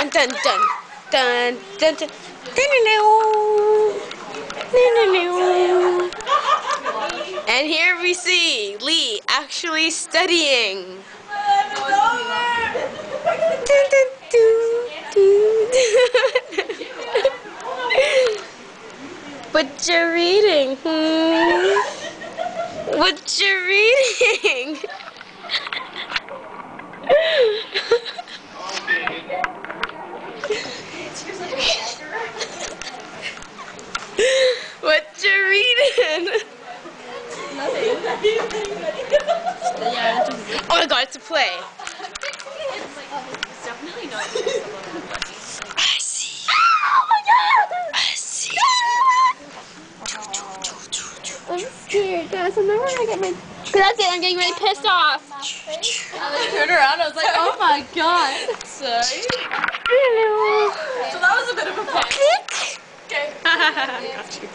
dun dun dun dun dun dun. And here we see Lee actually studying. What you reading? What you reading? What you reading? Nothing. Oh my god, it's a play. It's definitely not. I see. Oh my god! I see. I'm scared, guys. I'm never gonna get my. Cause that's it. I'm getting really pissed off. I turned around. I was like, oh my god. Sorry. Hello. So that was a bit of a pop. Click. Okay. Got you.